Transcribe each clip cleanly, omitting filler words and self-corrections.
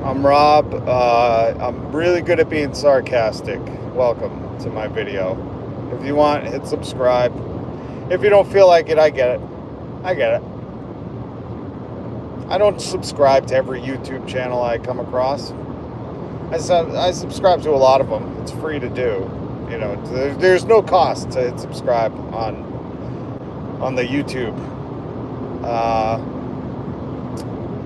I'm Rob. I'm really good at being sarcastic. Welcome to my video. If you want, hit subscribe. If you don't feel like it, I get it. I get it. I don't subscribe to every YouTube channel I come across. I subscribe to a lot of them. It's free to do. You know, there's no cost to hit subscribe on the YouTube.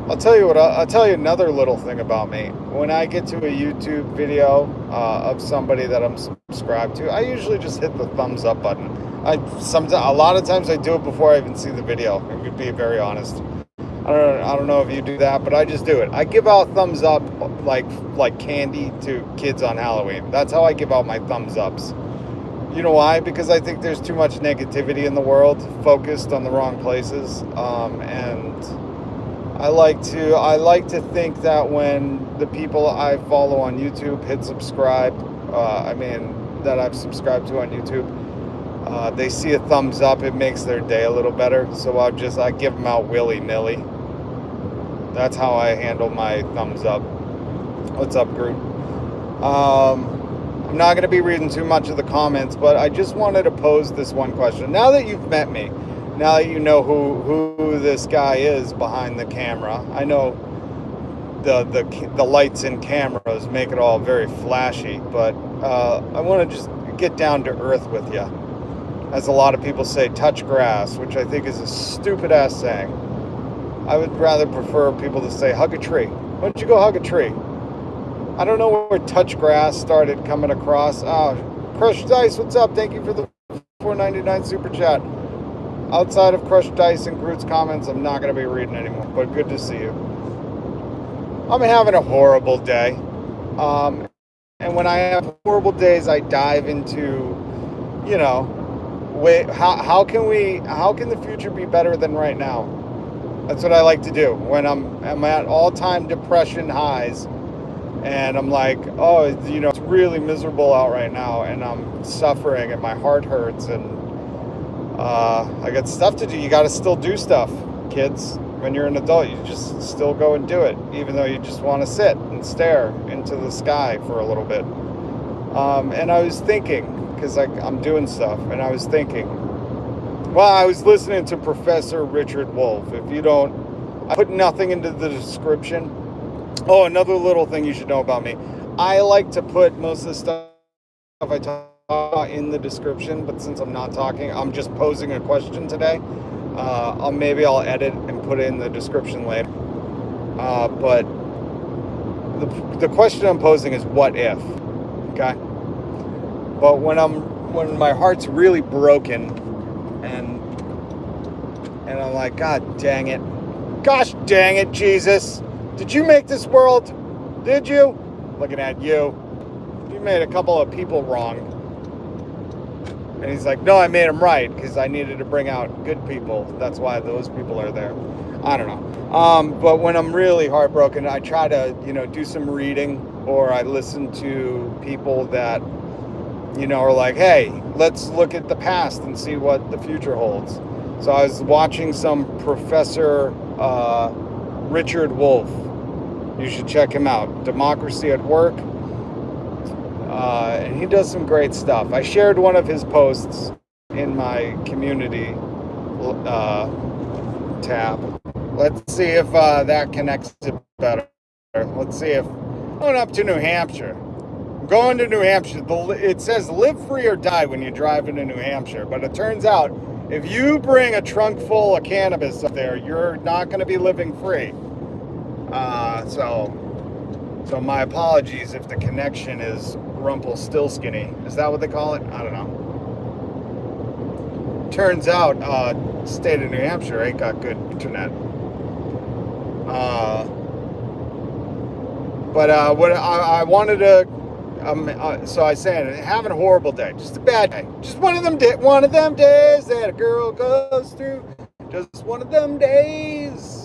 I'll tell you what. I'll tell you another little thing about me. When I get to a YouTube video of somebody that I'm subscribed to, I usually just hit the thumbs up button. A lot of times I do it before I even see the video. To be very honest, I don't know if you do that, but I just do it. I give out thumbs up like candy to kids on Halloween. That's how I give out my thumbs ups. You know why? Because I think there's too much negativity in the world, focused on the wrong places, and I like to think that when the people I follow on YouTube hit subscribe, that I've subscribed to on YouTube, they see a thumbs up, it makes their day a little better. So I give them out willy-nilly. That's how I handle my thumbs up. What's up, group? I'm not going to be reading too much of the comments, but I just wanted to pose this one question. Now that you've met me, now that you know who this guy is behind the camera, I know the lights and cameras make it all very flashy, but I want to just get down to earth with you. As a lot of people say, touch grass, which I think is a stupid ass saying. I would rather prefer people to say hug a tree. Why don't you go hug a tree? I don't know where touch grass started coming across. Crushed Dice, what's up? Thank you for the $4.99 super chat. Outside of Crushed Dice and Groot's comments, I'm not going to be reading anymore, but good to see you. I'm having a horrible day. And when I have horrible days, I dive into, how can the future be better than right now? That's what I like to do when I'm at all-time depression highs. And I'm like, it's really miserable out right now, and I'm suffering, and my heart hurts, and I got stuff to do. You got to still do stuff, kids. When you're an adult, you just still go and do it, even though you just want to sit and stare into the sky for a little bit. And I was thinking, because I'm doing stuff, and I was thinking, I was listening to Professor Richard Wolff. I put nothing into the description. Oh, another little thing you should know about me. I like to put most of the stuff I talk about in the description, but since I'm not talking, I'm just posing a question today. Maybe I'll edit and put it in the description later. But the question I'm posing is what if, okay? But when my heart's really broken and I'm like, God dang it. Gosh dang it, Jesus. Did you make this world? Did you? Looking at you. You made a couple of people wrong. And he's like, no, I made them right because I needed to bring out good people. That's why those people are there. I don't know. But when I'm really heartbroken, I try to, do some reading, or I listen to people that, are like, hey, let's look at the past and see what the future holds. So I was watching some Professor Richard Wolff. You should check him out. Democracy at Work. And he does some great stuff. I shared one of his posts in my community tab. Let's see if that connects it better. Let's see if... Going up to New Hampshire. I'm going to New Hampshire. It says live free or die when you drive into New Hampshire. But it turns out, if you bring a trunk full of cannabis up there, you're not going to be living free. So my apologies if the connection is Rumpelstiltskinny. Is that what they call it? I don't know. Turns out, state of New Hampshire ain't got good internet. But what I wanted to, so I said, having a horrible day, just a bad day, just one of them days that a girl goes through, just one of them days.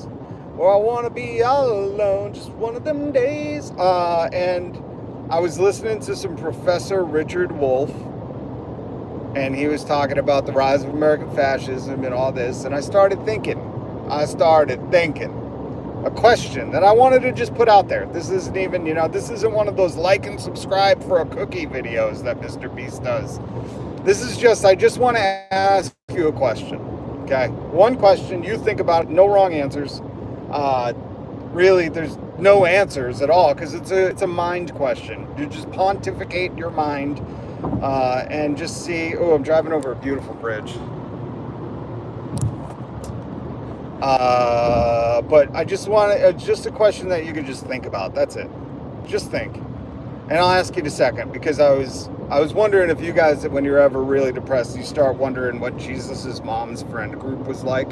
Or I want to be all alone, just one of them days. And I was listening to some Professor Richard Wolff, and he was talking about the rise of American fascism and all this. And I started thinking, a question that I wanted to just put out there. This isn't even, this isn't one of those like and subscribe for a cookie videos that Mr. Beast does. This is just, I just want to ask you a question. Okay? One question, you think about it, no wrong answers. Really, there's no answers at all because it's a mind question. You just pontificate your mind and just see. Oh, I'm driving over a beautiful bridge. But I just want to, just a question that you could just think about. That's it. Just think. And I'll ask you in a second because I was wondering if you guys, when you're ever really depressed, you start wondering what Jesus's mom's friend group was like.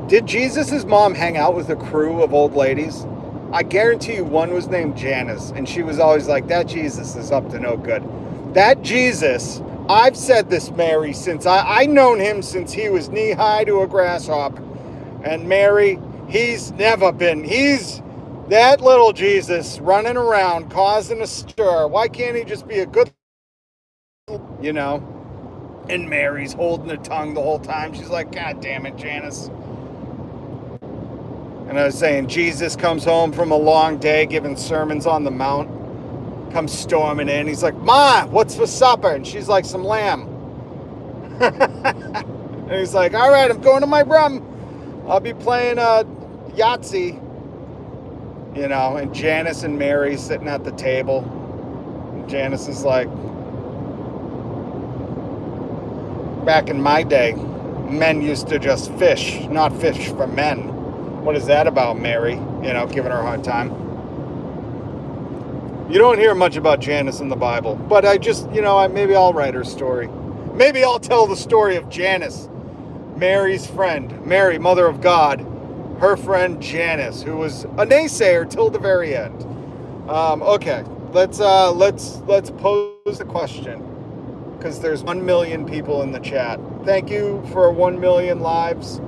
Did Jesus's mom hang out with a crew of old ladies? I guarantee you one was named Janice, and she was always like, that Jesus is up to no good. That Jesus, I've said this, Mary, since I've known him since he was knee-high to a grasshopper. And Mary, he's that little Jesus running around causing a stir. Why can't he just be a good, And Mary's holding her tongue the whole time. She's like, God damn it, Janice. And I was saying, Jesus comes home from a long day giving sermons on the mount, comes storming in. He's like, Ma, what's for supper? And she's like, some lamb. And he's like, all right, I'm going to my room. I'll be playing Yahtzee. And Janice and Mary sitting at the table. And Janice is like, back in my day, men used to just fish, not fish for men. What is that about, Mary? Giving her a hard time. You don't hear much about Janice in the Bible, but I just, maybe I'll write her story. Maybe I'll tell the story of Janice, Mary's friend, Mary, Mother of God, her friend Janice, who was a naysayer till the very end. Okay, let's pose the question, because there's 1 million people in the chat. Thank you for 1 million lives.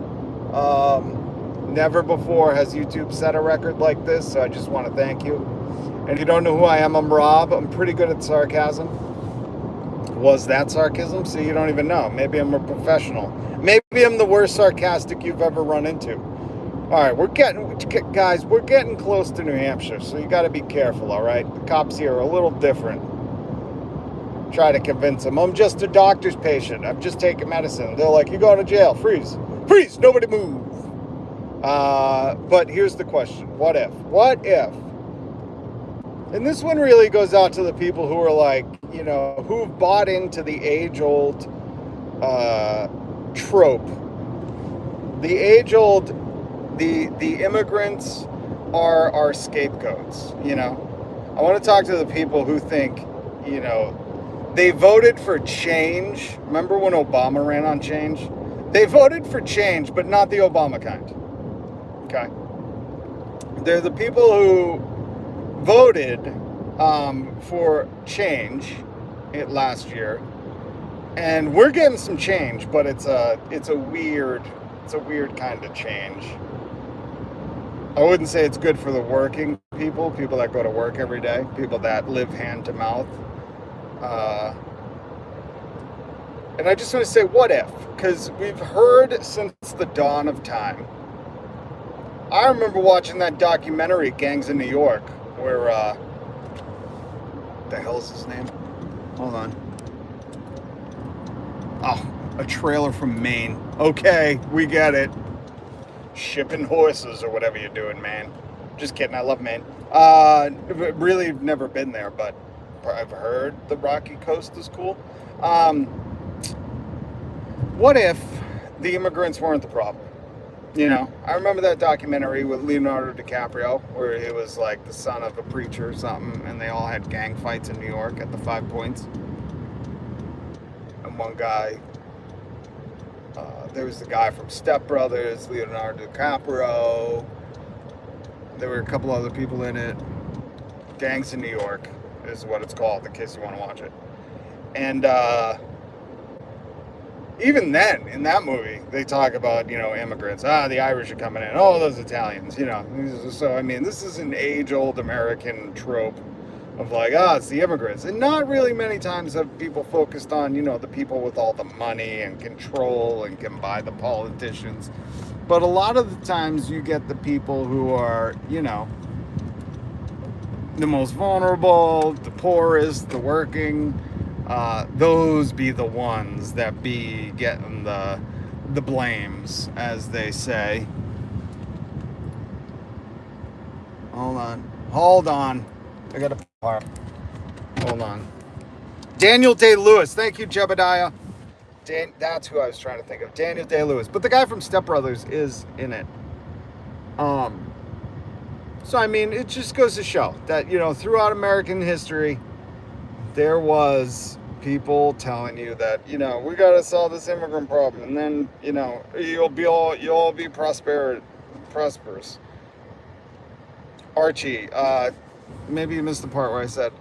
Never before has YouTube set a record like this, so I just want to thank you. And if you don't know who I am, I'm Rob. I'm pretty good at sarcasm. Was that sarcasm? See, you don't even know. Maybe I'm a professional. Maybe I'm the worst sarcastic you've ever run into. All right, we're getting close to New Hampshire, so you got to be careful, all right? The cops here are a little different. Try to convince them, I'm just a doctor's patient. I'm just taking medicine. They're like, you're going to jail. Freeze. Freeze. Nobody move. But here's the question. What if? And this one really goes out to the people who are like, who've bought into the age-old trope. The age-old, the immigrants are our scapegoats, I want to talk to the people who think, they voted for change. Remember when Obama ran on change? They voted for change, but not the Obama kind. Okay? They're the people who voted for change last year, and we're getting some change, but it's a weird kind of change. I wouldn't say it's good for the working people that go to work every day, people that live hand to mouth. And I just want to say, what if? Because we've heard since the dawn of time. I remember watching that documentary, Gangs in New York, where, the hell's his name? Hold on. Oh, a trailer from Maine. Okay, we get it. Shipping horses or whatever you're doing, man. Just kidding, I love Maine. Really never been there, but I've heard the Rocky Coast is cool. What if the immigrants weren't the problem? I remember that documentary with Leonardo DiCaprio where he was like the son of a preacher or something, and they all had gang fights in New York at the 5 Points. And one guy, there was the guy from Step Brothers, Leonardo DiCaprio. There were a couple other people in it. Gangs in New York is what it's called, in case you want to watch it. And even then, in that movie, they talk about, immigrants. The Irish are coming in. Oh, those Italians, So, I mean, this is an age-old American trope of like, it's the immigrants. And not really many times have people focused on, the people with all the money and control and can buy the politicians. But a lot of the times you get the people who are, the most vulnerable, the poorest, the working. Those be the ones that be getting the blames, as they say. Hold on. I got to park. Hold on. Daniel Day-Lewis. Thank you, Jebediah. That's who I was trying to think of. Daniel Day-Lewis. But the guy from Step Brothers is in it. So, I mean, it just goes to show that, throughout American history, there was people telling you that, we got to solve this immigrant problem. And then, you'll all be prosperous. Archie, maybe you missed the part where I said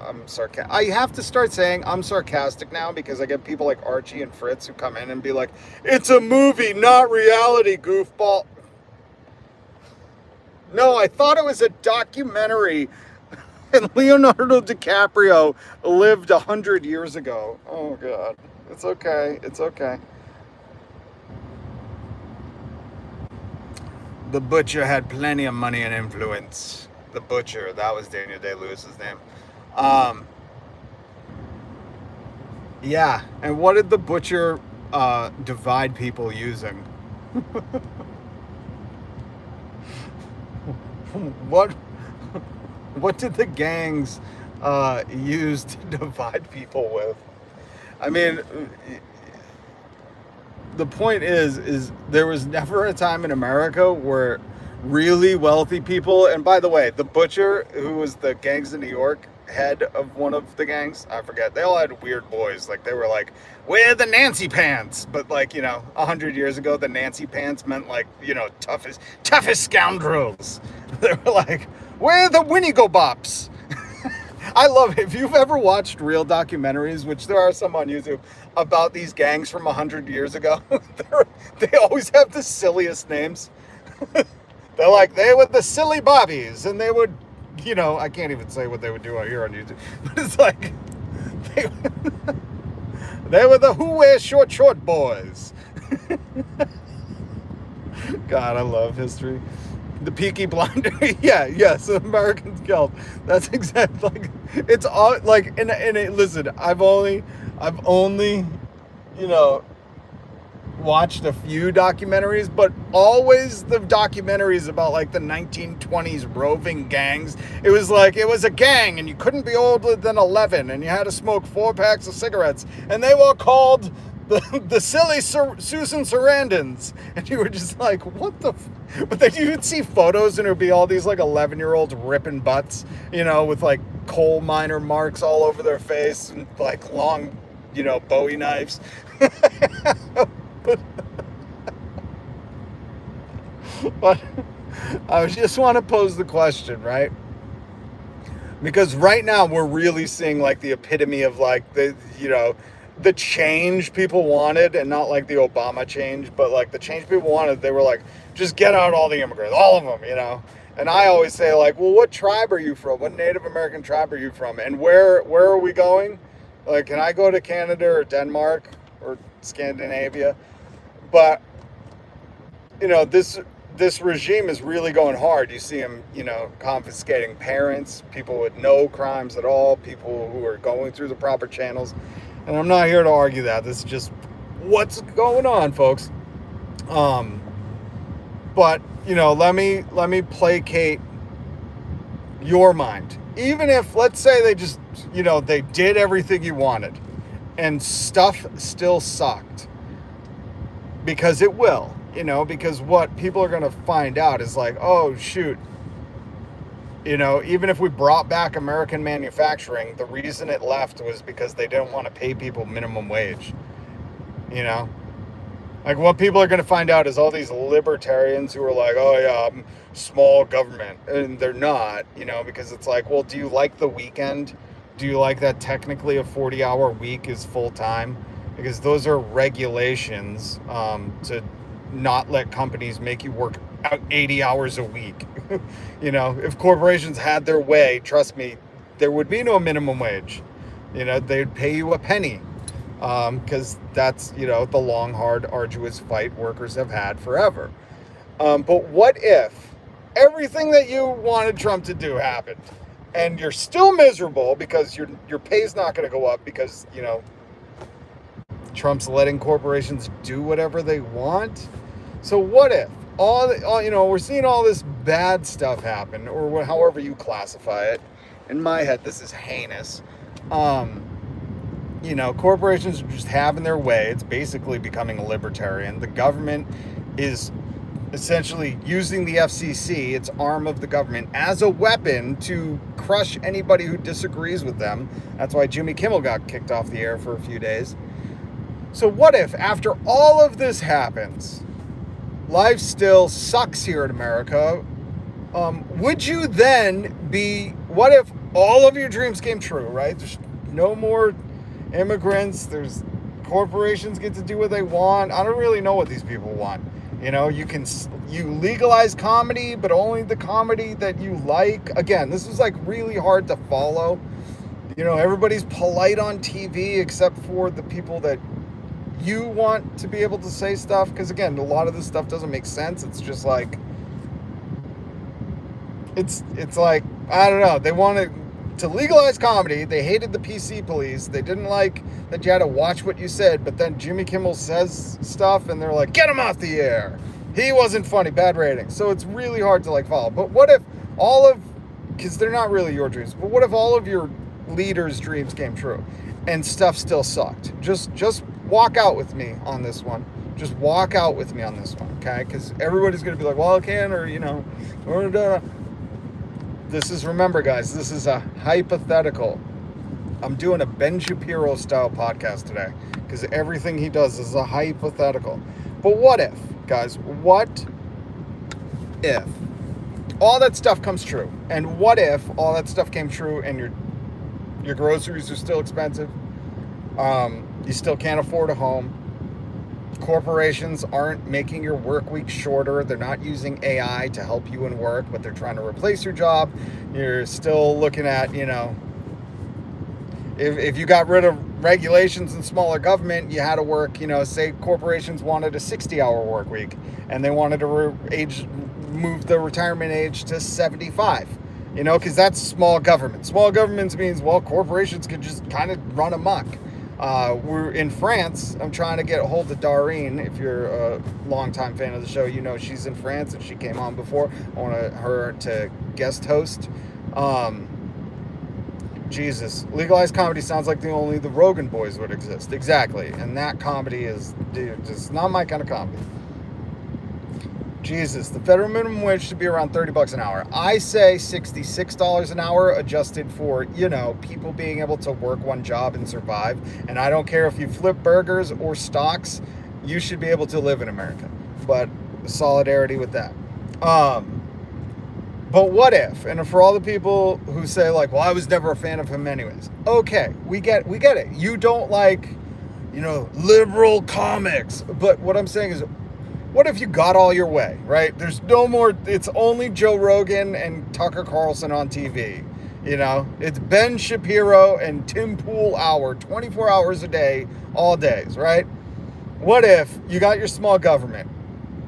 I'm sarcastic. I have to start saying I'm sarcastic now because I get people like Archie and Fritz who come in and be like, it's a movie, not reality, goofball. No, I thought it was a documentary and Leonardo DiCaprio lived 100 years ago. Oh, God. It's okay. It's okay. The Butcher had plenty of money and influence. The Butcher, that was Daniel Day-Lewis's name. Yeah, and what did the Butcher divide people using? What did the gangs use to divide people with? I mean, the point is there was never a time in America where really wealthy people, and by the way, the Butcher, who was the gangs in New York, head of one of the gangs, I forget, they all had weird boys. Like, they were like, we're the Nancy Pants. But like, 100 years ago, the Nancy Pants meant like, toughest scoundrels. They were like, we're the Winnie-Go Bops. I love it. If you've ever watched real documentaries, which there are some on YouTube, about these gangs from 100 years ago, they always have the silliest names. They're like, they were the silly bobbies, and they would, I can't even say what they would do out here on YouTube, but it's like, they were the who wears short boys. God, I love history. The Peaky Blinder, yes, American Guild. That's exactly like, it's all like, and listen, I've only, watched a few documentaries, but always the documentaries about like the 1920s roving gangs. It was like, it was a gang and you couldn't be older than 11 and you had to smoke 4 packs of cigarettes and they were called the silly Susan Sarandons. And you were just like, what the but then you would see photos and it would be all these like 11-year-olds ripping butts, with like coal miner marks all over their face and like long, Bowie knives. But I just want to pose the question, right? Because right now we're really seeing like the epitome of like the change people wanted, and not like the Obama change, but like the change people wanted. They were like, just get out all the immigrants, all of them, And I always say like, well, what tribe are you from? What Native American tribe are you from? And where are we going? Like, can I go to Canada or Denmark or Scandinavia? But, this regime is really going hard. You see them, confiscating parents, people with no crimes at all, people who are going through the proper channels. And I'm not here to argue that. This is just what's going on, folks. But, let me placate your mind. Even if, let's say they just, they did everything you wanted and stuff still sucked. Because it will, because what people are going to find out is like, oh, shoot. Even if we brought back American manufacturing, the reason it left was because they didn't want to pay people minimum wage. Like, what people are going to find out is all these libertarians who are like, oh, yeah, small government. And they're not, because it's like, well, do you like the weekend? Do you like that technically a 40-hour week is full time? Because those are regulations to not let companies make you work out 80 hours a week. If corporations had their way, trust me, there would be no minimum wage. They'd pay you a penny, because that's, the long, hard, arduous fight workers have had forever. But what if everything that you wanted Trump to do happened, and you're still miserable because your pay's not going to go up because, Trump's letting corporations do whatever they want? So what if we're seeing all this bad stuff happen, or however you classify it. In my head, this is heinous. Corporations are just having their way. It's basically becoming a libertarian. The government is essentially using the FCC, its arm of the government, as a weapon to crush anybody who disagrees with them. That's why Jimmy Kimmel got kicked off the air for a few days. So what if, after all of this happens, life still sucks here in America? Would you then what if all of your dreams came true, right? There's no more immigrants. There's corporations get to do what they want. I don't really know what these people want. You legalize comedy, but only the comedy that you like. Again, this is like really hard to follow. Everybody's polite on TV except for the people that you want to be able to say stuff, because again, a lot of this stuff doesn't make sense. It's just like it's like, I don't know, they wanted to legalize comedy. They hated the PC police. They didn't like that you had to watch what you said, but then Jimmy Kimmel says stuff and they're like, get him off the air, he wasn't funny, bad rating. So it's really hard to follow. But what if because they're not really your dreams, but what if all of your leaders' dreams came true and stuff still sucked? Just walk out with me on this one. Just walk out with me on this one, okay? Because everybody's going to be like, well, I can, or, remember, guys, this is a hypothetical. I'm doing a Ben Shapiro style podcast today because everything he does is a hypothetical. But what if, guys, what if all that stuff comes true? And what if all that stuff came true and your groceries are still expensive? You still can't afford a home. Corporations aren't making your work week shorter. They're not using AI to help you in work, but they're trying to replace your job. You're still looking at, if you got rid of regulations and smaller government, you had to work, say corporations wanted a 60-hour work week and they wanted to move the retirement age to 75, because that's small government. Small governments means, well, corporations could just kind of run amok. We're in France. I'm trying to get a hold of Doreen. If you're a longtime fan of the show, she's in France and she came on before. I want her to guest host. Jesus, legalized comedy sounds like only the Rogan boys would exist. Exactly. And that comedy is, just not my kind of comedy. Jesus, the federal minimum wage should be around $30 an hour. I say $66 an hour, adjusted for, people being able to work one job and survive. And I don't care if you flip burgers or stocks, you should be able to live in America. But solidarity with that. But what if, and for all the people who say well, I was never a fan of him anyways. Okay, we get it. You don't like, liberal comics. But what I'm saying is, what if you got all your way, right? There's no more, it's only Joe Rogan and Tucker Carlson on TV. It's Ben Shapiro and Tim Pool hour, 24 hours a day, all days, right? What if you got your small government?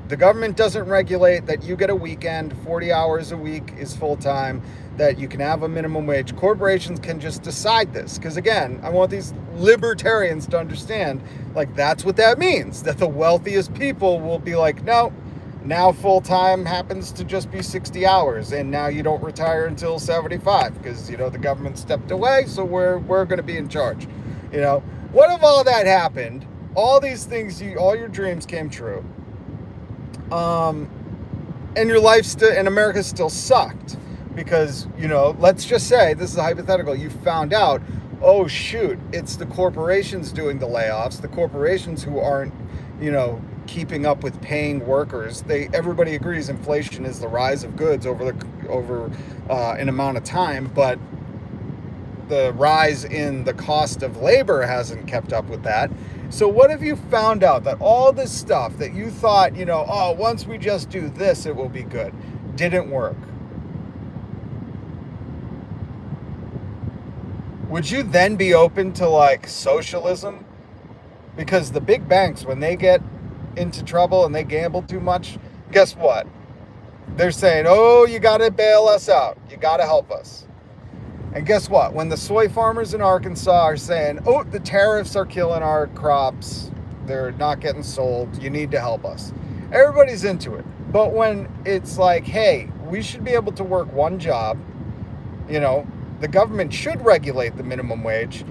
The government doesn't regulate that you get a weekend, 40 hours a week is full-time, that you can have a minimum wage. Corporations can just decide this. Because again, I want these libertarians to understand, that's what that means. That the wealthiest people will be like, no, now full-time happens to just be 60 hours. And now you don't retire until 75 because, the government stepped away. So we're going to be in charge. What if all that happened? All these things, all your dreams came true. And your life and America still sucked. Because, let's just say, this is a hypothetical, you found out, oh shoot, it's the corporations doing the layoffs, the corporations who aren't, keeping up with paying workers. Everybody agrees inflation is the rise of goods over an amount of time, but the rise in the cost of labor hasn't kept up with that. So what if you found out that all this stuff that you thought, once we just do this, it will be good, didn't work? would you then be open to like socialism? Because the big banks, when they get into trouble and they gamble too much, guess what? They're saying, oh, you got to bail us out. You got to help us. And guess what? When the soy farmers in Arkansas are saying, oh, the tariffs are killing our crops, they're not getting sold, you need to help us. Everybody's into it. But when it's like, hey, we should be able to work one job, you know, the government should regulate the minimum wage,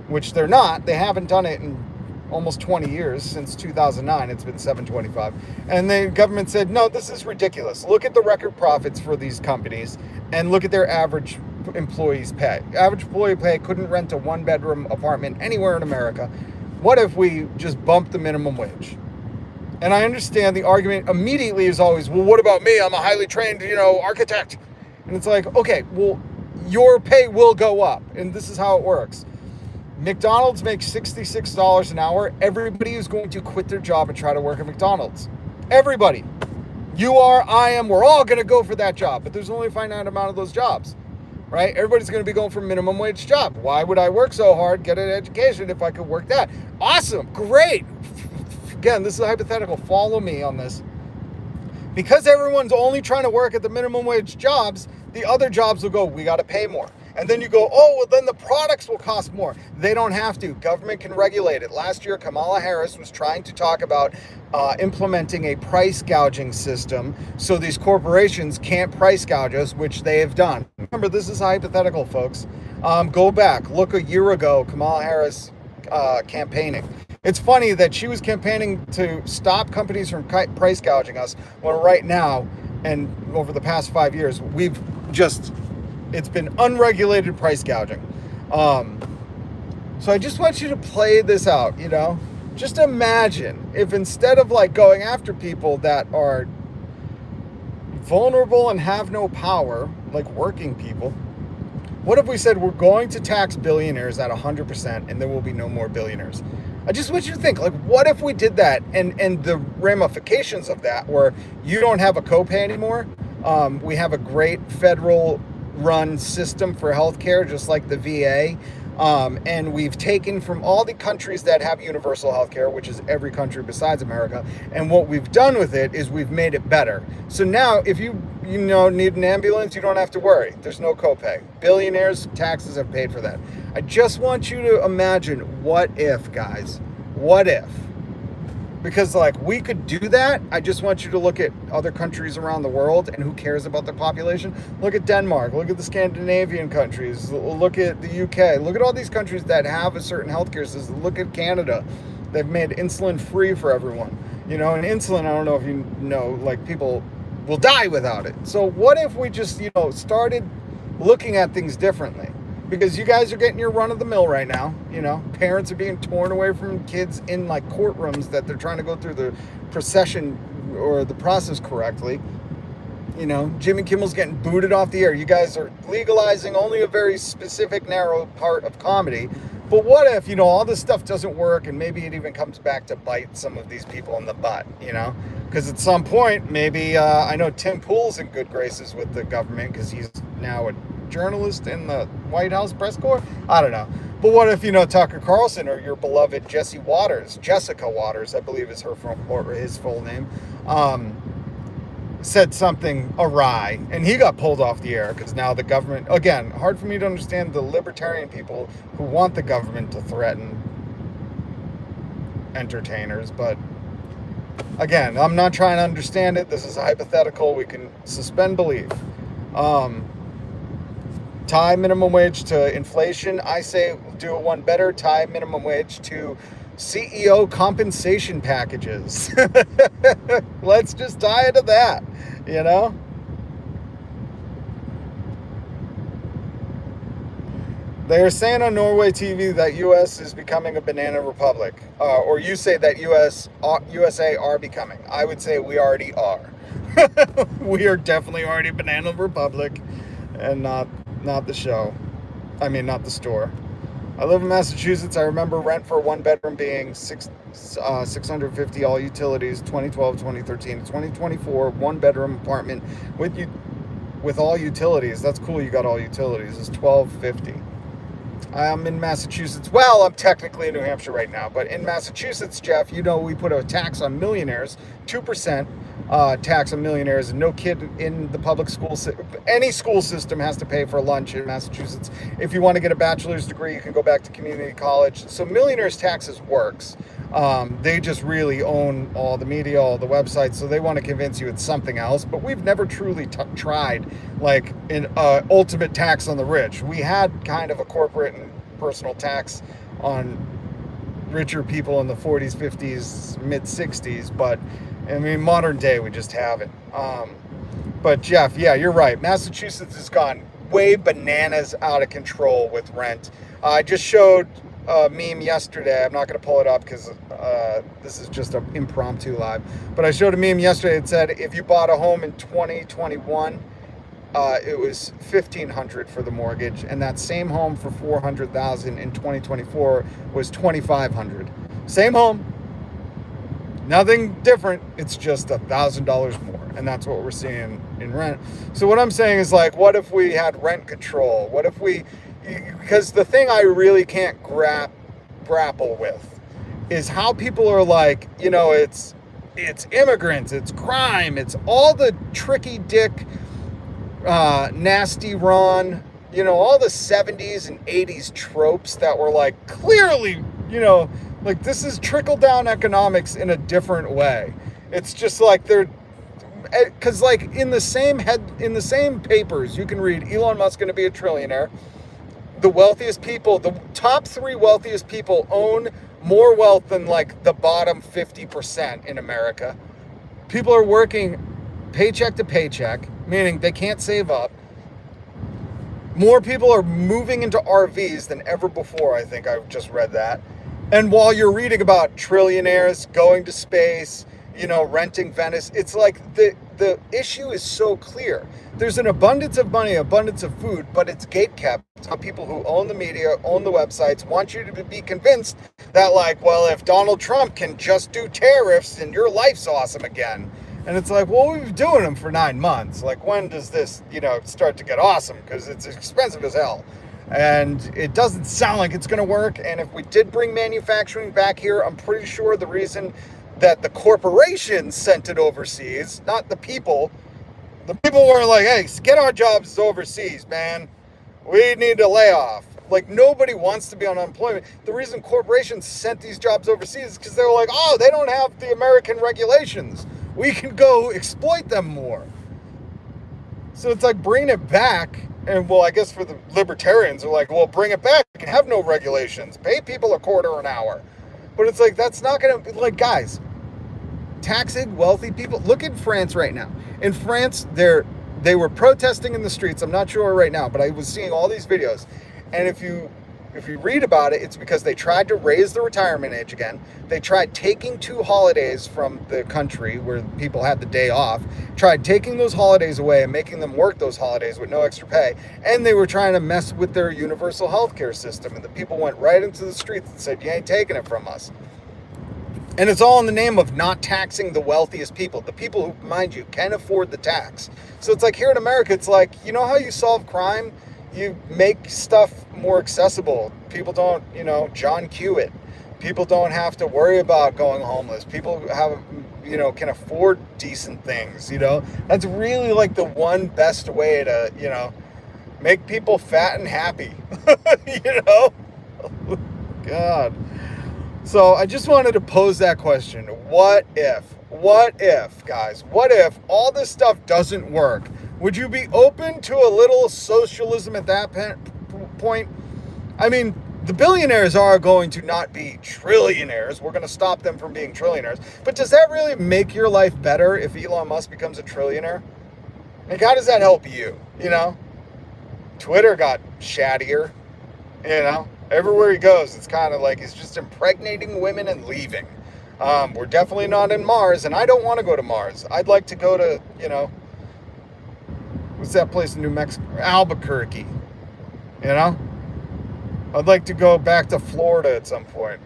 which they're not. They haven't done it in almost 20 years. Since 2009, it's been $7.25. And the government said, no, this is ridiculous. Look at the record profits for these companies and look at their average employees' pay. Average employee pay couldn't rent a one-bedroom apartment anywhere in America. What if we just bump the minimum wage? And I understand the argument immediately is always, well, what about me? I'm a highly trained, architect. And it's like, okay, well, your pay will go up. And this is how it works. McDonald's makes $66 an hour. Everybody is going to quit their job and try to work at McDonald's. Everybody. You are, I am, we're all going to go for that job. But there's only a finite amount of those jobs, right? Everybody's going to be going for a minimum wage job. Why would I work so hard, get an education if I could work that? Awesome. Great. Again, this is a hypothetical. Follow me on this. Because everyone's only trying to work at the minimum wage jobs, the other jobs will go, we got to pay more. And then you go, oh, well, then the products will cost more. They don't have to. Government can regulate it. Last year, Kamala Harris was trying to talk about implementing a price gouging system so these corporations can't price gouge us, which they have done. Remember, this is hypothetical, folks. Go back. Look a year ago, Kamala Harris campaigning. It's funny that she was campaigning to stop companies from price gouging us, when right now, and over the past 5 years, it's been unregulated price gouging. So I just want you to play this out, Just imagine if instead of like going after people that are vulnerable and have no power, like working people, what if we said we're going to tax billionaires at 100% and there will be no more billionaires? I just want you to think, like, what if we did that and the ramifications of that where you don't have a copay anymore? We have a great federal run system for healthcare, just like the VA. And we've taken from all the countries that have universal healthcare, which is every country besides America. And what we've done with it is we've made it better. So now if you need an ambulance, you don't have to worry. There's no copay. Billionaires' taxes have paid for that. I just want you to imagine, what if, guys? What if? Because like we could do that. I just want you to look at other countries around the world and who cares about their population. Look at Denmark, look at the Scandinavian countries, look at the UK, look at all these countries that have a certain healthcare system. Look at Canada. They've made insulin free for everyone. And insulin, I don't know if you know, like people will die without it. So what if we just, started looking at things differently? Because you guys are getting your run of the mill right now. Parents are being torn away from kids in like courtrooms that they're trying to go through the procession or the process correctly. Jimmy Kimmel's getting booted off the air. You guys are legalizing only a very specific, narrow part of comedy. But what if, all this stuff doesn't work and maybe it even comes back to bite some of these people in the butt, Because at some point, maybe, I know Tim Pool's in good graces with the government because he's now a journalist in the White House press corps. I don't know. But what if, Tucker Carlson or your beloved Jessica Waters, I believe is his full name, said something awry and he got pulled off the air because now the government, again, hard for me to understand the libertarian people who want the government to threaten entertainers. But again, I'm not trying to understand it. This is a hypothetical. We can suspend belief. Tie minimum wage to inflation. I say do it one better. Tie minimum wage to CEO compensation packages. Let's just tie it to that, They're saying on Norway TV that U.S. is becoming a banana republic. Or you say that USA are becoming. I would say we already are. We are definitely already a banana republic and not the show. I mean, not the store. I live in Massachusetts. I remember rent for one bedroom being $650 all utilities, 2012, 2013, 2024, one bedroom apartment with all utilities. That's cool. You got all utilities. It's $1,250. I'm in Massachusetts. Well, I'm technically in New Hampshire right now, but in Massachusetts, Jeff, we put a tax on millionaires, 2% tax on millionaires, and no kid in the public school, any school system has to pay for lunch in Massachusetts. If you want to get a bachelor's degree, you can go back to community college. So millionaires taxes works. They just really own all the media, all the websites, so they want to convince you it's something else. But we've never truly tried like an ultimate tax on the rich. We had kind of a corporate and personal tax on richer people in the 40s, 50s, mid 60s, but I mean, modern day, we just haven't. But Jeff, yeah, you're right. Massachusetts has gone way bananas out of control with rent. I just showed a meme yesterday. I'm not going to pull it up because this is just an impromptu live. But I showed a meme yesterday that said if you bought a home in 2021, it was $1,500 for the mortgage, and that same home for $400,000 in 2024 was $2,500. Same home, nothing different. It's just $1,000 more, and that's what we're seeing in rent. So what I'm saying is, like, what if we had rent control? What if because the thing I really can't grapple with is how people are like, it's immigrants, it's crime, it's all the tricky dick, nasty Ron, all the 70s and 80s tropes that were like clearly, like this is trickle down economics in a different way. It's just like because like in the same papers, you can read Elon Musk going to be a trillionaire. The wealthiest people, the top 3 wealthiest people own more wealth than like the bottom 50% in America. People are working paycheck to paycheck, meaning they can't save up. More people are moving into RVs than ever before. I think I just read that. And while you're reading about trillionaires going to space, renting Venice, it's like the issue is so clear. There's an abundance of money, abundance of food, but it's gatekept. People who own the media, own the websites, want you to be convinced that, like, well, if Donald Trump can just do tariffs, then your life's awesome again. And it's like, well, we've been doing them for 9 months. Like, when does this, start to get awesome? Because it's expensive as hell. And it doesn't sound like it's going to work. And if we did bring manufacturing back here, I'm pretty sure the reason that the corporations sent it overseas, not the people were like, hey, get our jobs overseas, man. We need a layoff. Like, nobody wants to be on unemployment. The reason corporations sent these jobs overseas is because they were like, oh, they don't have the American regulations. We can go exploit them more. So it's like bringing it back. And, well, I guess for the libertarians, they're like, well, bring it back and have no regulations. Pay people $0.25 an hour. But it's like, that's not going to, like, guys, taxing wealthy people. Look at France right now. In France, they were protesting in the streets. I'm not sure right now, but I was seeing all these videos. And if you read about it, it's because they tried to raise the retirement age again. They tried taking 2 holidays from the country where people had the day off, tried taking those holidays away and making them work those holidays with no extra pay. And they were trying to mess with their universal health care system. And the people went right into the streets and said, you ain't taking it from us. And it's all in the name of not taxing the wealthiest people, the people who, mind you, can afford the tax. So it's like here in America, it's like, how you solve crime? You make stuff more accessible. People don't, John Hewitt. People don't have to worry about going homeless. People have, can afford decent things, That's really like the one best way to, make people fat and happy, God. So I just wanted to pose that question. What if, guys, what if all this stuff doesn't work? Would you be open to a little socialism at that point? I mean, the billionaires are going to not be trillionaires. We're going to stop them from being trillionaires. But does that really make your life better if Elon Musk becomes a trillionaire? Like, how does that help you? Twitter got shadier, Everywhere he goes, it's kind of like he's just impregnating women and leaving. We're definitely not in Mars, and I don't want to go to Mars. I'd like to go to, what's that place in New Mexico? Albuquerque. I'd like to go back to Florida at some point.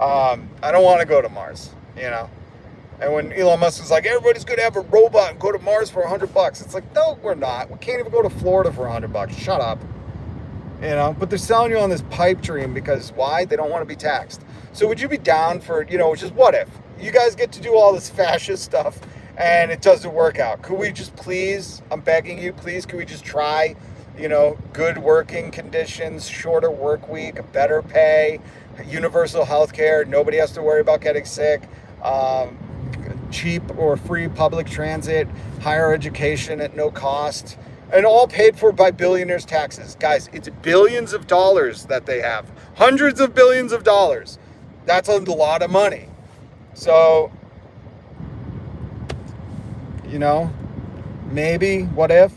I don't want to go to Mars, And when Elon Musk was like, everybody's going to have a robot and go to Mars for $100, it's like, no, we're not. We can't even go to Florida for $100. Shut up. But they're selling you on this pipe dream because why? They don't want to be taxed. So would you be down for, which is what if you guys get to do all this fascist stuff and it doesn't work out? Could we just please, I'm begging you, please, could we just try, good working conditions, shorter work week, better pay, universal health care, nobody has to worry about getting sick, cheap or free public transit, higher education at no cost, and all paid for by billionaires' taxes. Guys, it's billions of dollars that they have. Hundreds of billions of dollars. That's a lot of money. So, maybe, what if?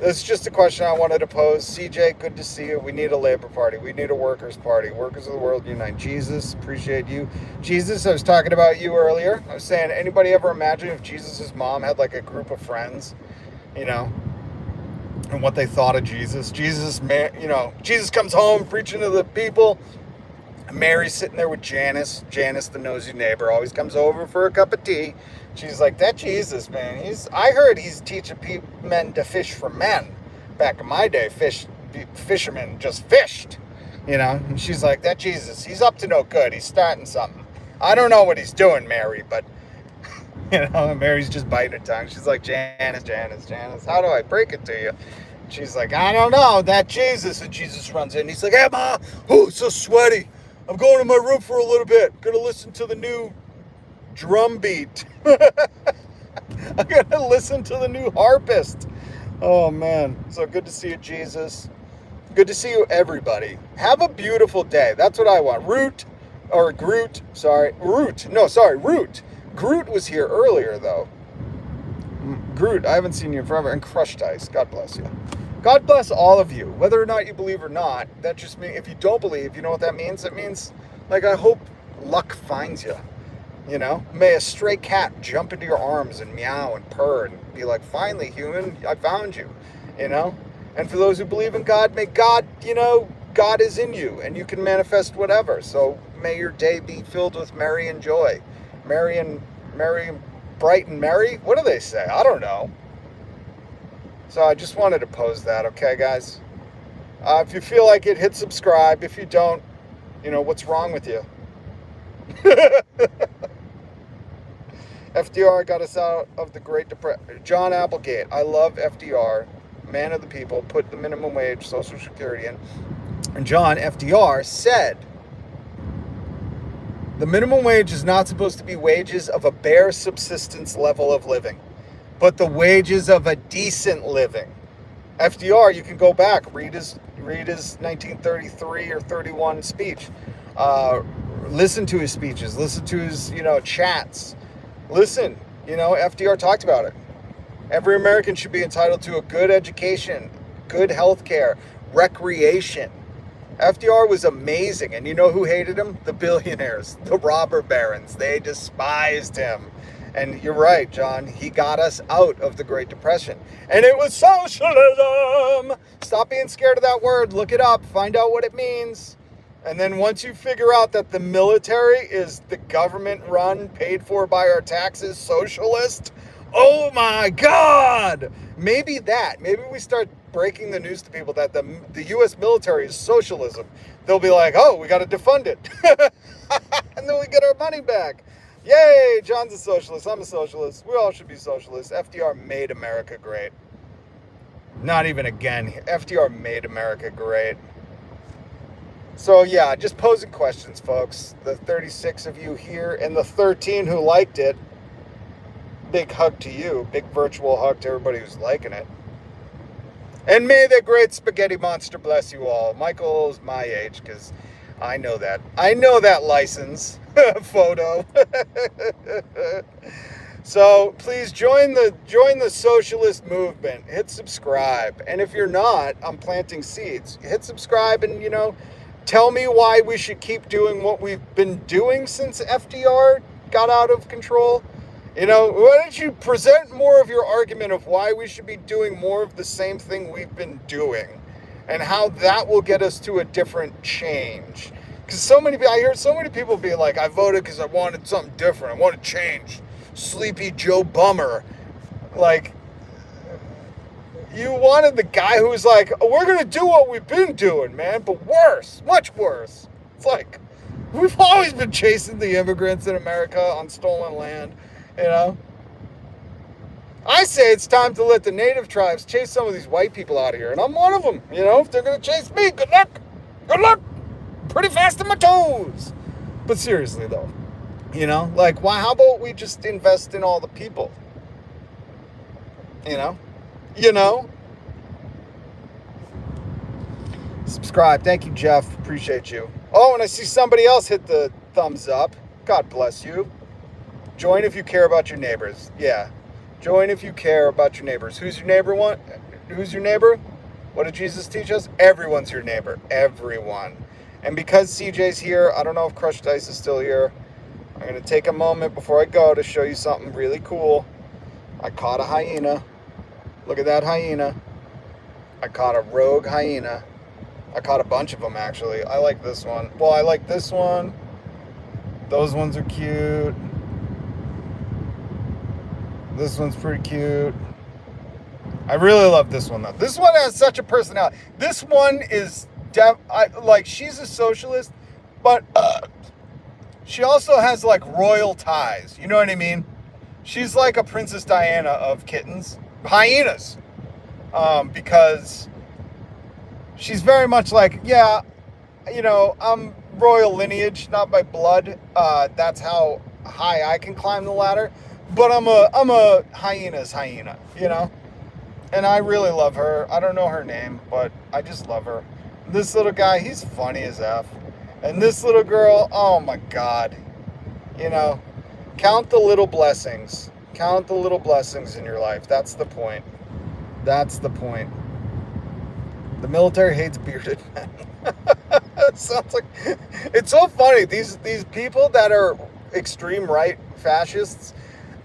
This is just a question I wanted to pose. CJ, good to see you. We need a Labor Party. We need a Workers' Party. Workers of the world unite. Jesus, appreciate you. Jesus, I was talking about you earlier. I was saying, anybody ever imagine if Jesus' mom had like a group of friends, and what they thought of Jesus? Jesus comes home preaching to the people. Mary's sitting there with Janice. Janice, the nosy neighbor, always comes over for a cup of tea. She's like, that Jesus, man, I heard he's teaching men to fish for men. Back in my day, fishermen just fished, And she's like, that Jesus, he's up to no good. He's starting something. I don't know what he's doing, Mary, but, and Mary's just biting her tongue. She's like, Janice, how do I break it to you? She's like, I don't know, that Jesus. And Jesus runs in. He's like, hey, Ma, oh, it's so sweaty. I'm going to my room for a little bit. Gonna listen to the new drum beat. I'm gonna listen to the new harpist. Oh man, so good to see you, Jesus. Good to see you, everybody. Have a beautiful day. That's what I want. Groot. Groot was here earlier though. Groot, I haven't seen you in forever. And Crushed Ice, God bless you. God bless all of you, whether or not you believe or not. That just means, if you don't believe, you know what that means? It means, I hope luck finds you, May a stray cat jump into your arms and meow and purr and be like, finally, human, I found you, And for those who believe in God, may God, God is in you and you can manifest whatever. So may your day be filled with merry and joy. Merry and bright and merry? What do they say? I don't know. So I just wanted to pose that, okay, guys? If you feel like it, hit subscribe. If you don't, what's wrong with you? FDR got us out of the Great Depression. John Applegate, I love FDR, man of the people, put the minimum wage, Social Security in. And John FDR said, the minimum wage is not supposed to be wages of a bare subsistence level of living, but the wages of a decent living. FDR, you can go back, read his 1933 or 31 speech. Listen to his speeches, listen to his, chats. Listen, FDR talked about it. Every American should be entitled to a good education, good health care, recreation. FDR was amazing. And you know who hated him? The billionaires, the robber barons. They despised him. And you're right, John. He got us out of the Great Depression. And it was socialism. Stop being scared of that word. Look it up. Find out what it means. And then once you figure out that the military is the government run, paid for by our taxes, socialist, oh my God. Maybe we start breaking the news to people that the U.S. military is socialism. They'll be like, oh, we got to defund it. And then we get our money back. Yay, John's a socialist. I'm a socialist. We all should be socialists. FDR made America great. Not even again. FDR made America great. So yeah, just posing questions, folks. The 36 of you here and the 13 who liked it. Big hug to you. Big virtual hug to everybody who's liking it. And may the great spaghetti monster bless you all. Michael's my age, because I know that. I know that license photo. So please join the socialist movement. Hit subscribe. And if you're not, I'm planting seeds. Hit subscribe and, tell me why we should keep doing what we've been doing since FDR got out of control. Why don't you present more of your argument of why we should be doing more of the same thing we've been doing and how that will get us to a different change. Because I hear so many people being like, I voted because I wanted something different. I want to change. Sleepy Joe Bummer. Like, You wanted the guy who was like, we're going to do what we've been doing, man, but worse, much worse. It's like, we've always been chasing the immigrants in America on stolen land, you know? I say it's time to let the native tribes chase some of these white people out of here, and I'm one of them, you know? If they're going to chase me, good luck. Good luck. Pretty fast on my toes. But seriously, though, you know? Like, why? How about we just invest in all the people? You know? You know? Subscribe. Thank you, Jeff. Appreciate you. Oh, and I see somebody else hit the thumbs up. God bless you. Join if you care about your neighbors. Yeah. Join if you care about your neighbors. Who's your neighbor? Who's your neighbor? What did Jesus teach us? Everyone's your neighbor. Everyone. And because CJ's here, I don't know if Crushed Ice is still here. I'm going to take a moment before I go to show you something really cool. I caught a hyena. Look at that hyena. I caught a rogue hyena. I caught a bunch of them, actually. I like this one. Well, I like this one. Those ones are cute. This one's pretty cute. I really love this one, though. This one has such a personality. This one is, like, she's a socialist, but she also has, like, royal ties. You know what I mean? She's like a Princess Diana of kittens. Hyenas. Because she's very much like, yeah, you know, I'm royal lineage, not by blood. That's how high I can climb the ladder. But I'm a hyena's hyena, you know? And I really love her. I don't know her name, but I just love her. This little guy, he's funny as F. And this little girl, oh my God. You know, count the little blessings. Count the little blessings in your life. That's the point. That's the point. The military hates bearded men. It sounds like, it's so funny. These people that are extreme right fascists,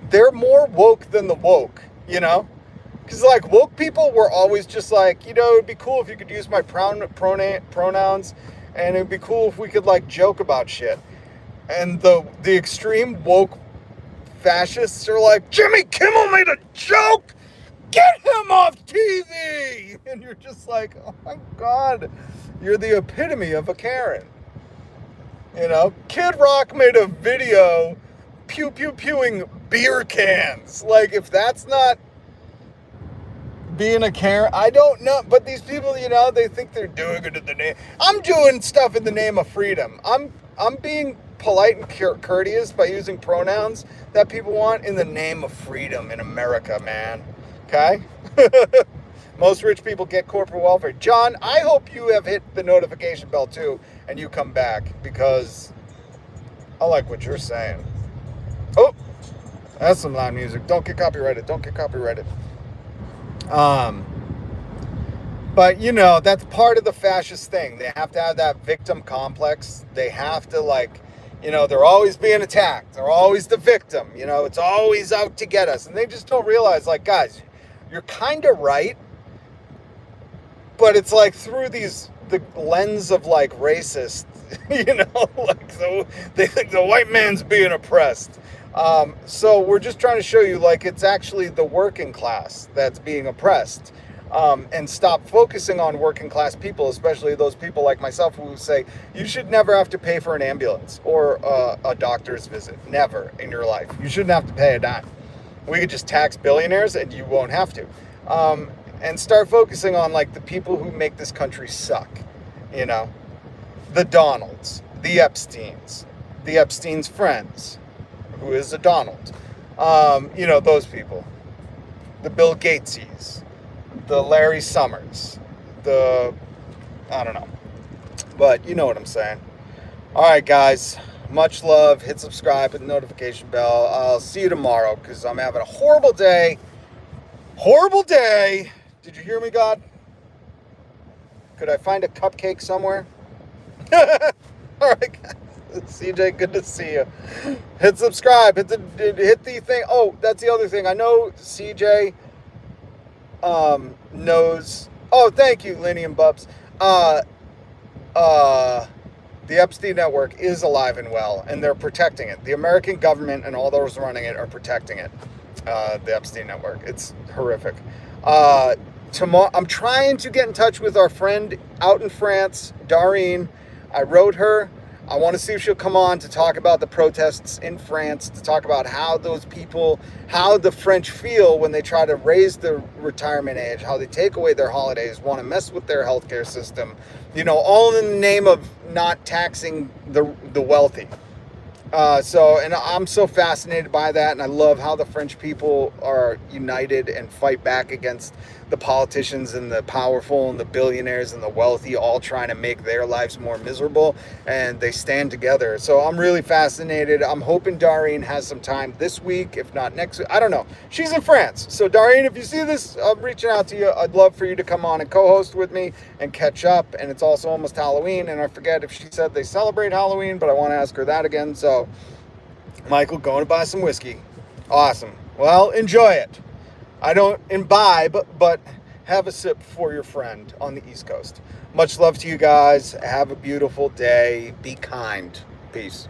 they're more woke than the woke, you know? Because, like, woke people were always just like, you know, it'd be cool if you could use my pronouns, and it'd be cool if we could, like, joke about shit. And the extreme woke fascists are like, Jimmy Kimmel made a joke! Get him off TV! And you're just like, oh my God, you're the epitome of a Karen. You know, Kid Rock made a video pew-pew-pewing beer cans. Like, if that's not being a Karen, I don't know. But these people, you know, they think they're doing it in the name. I'm doing stuff in the name of freedom. I'm being polite and courteous by using pronouns that people want in the name of freedom in America, man. Okay? Most rich people get corporate welfare. John, I hope you have hit the notification bell too and you come back, because I like what you're saying. Oh, that's some loud music. Don't get copyrighted. Don't get copyrighted. But, you know, that's part of the fascist thing. They have to have that victim complex. They have to, like, you know, they're always being attacked. They're always the victim. You know, it's always out to get us. And they just don't realize, like, guys, you're kind of right. But it's like through the lens of, like, racist, you know, like, so they think the white man's being oppressed. So we're just trying to show you, like, it's actually the working class that's being oppressed. And stop focusing on working class people, especially those people like myself who say you should never have to pay for an ambulance or a doctor's visit. Never in your life. You shouldn't have to pay a dime. We could just tax billionaires and you won't have to. And start focusing on, like, the people who make this country suck. You know, the Donalds, the Epsteins, the Epstein's friends, who is a Donald. You know, those people. The Bill Gateses. The Larry Summers, I don't know, but you know what I'm saying. All right, guys, much love. Hit subscribe, hit the notification bell. I'll see you tomorrow, because I'm having a horrible day. Horrible day. Did you hear me, God? Could I find a cupcake somewhere? All right, guys. CJ, good to see you. Hit subscribe. Hit the thing. Oh, that's the other thing. I know CJ knows. Oh, thank you, Lenny and Bubs. The Epstein network is alive and well, and they're protecting it. The American government and all those running it are protecting it. The Epstein network. It's horrific. tomorrow, I'm trying to get in touch with our friend out in France, Darine. I wrote her. I want to see if she'll come on to talk about the protests in France, to talk about how those people, how the French feel when they try to raise the retirement age, how they take away their holidays, want to mess with their healthcare system, all in the name of not taxing the wealthy. And I'm so fascinated by that, and I love how the French people are united and fight back against the politicians and the powerful and the billionaires and the wealthy, all trying to make their lives more miserable, and they stand together. So I'm really fascinated. I'm hoping Darine has some time this week, if not next week. I don't know. She's in France. So Darine, if you see this, I'm reaching out to you. I'd love for you to come on and co-host with me and catch up. And it's also almost Halloween, and I forget if she said they celebrate Halloween, but I want to ask her that again. So Michael, going to buy some whiskey. Awesome. Well, enjoy it. I don't imbibe, but have a sip for your friend on the East Coast. Much love to you guys. Have a beautiful day. Be kind. Peace.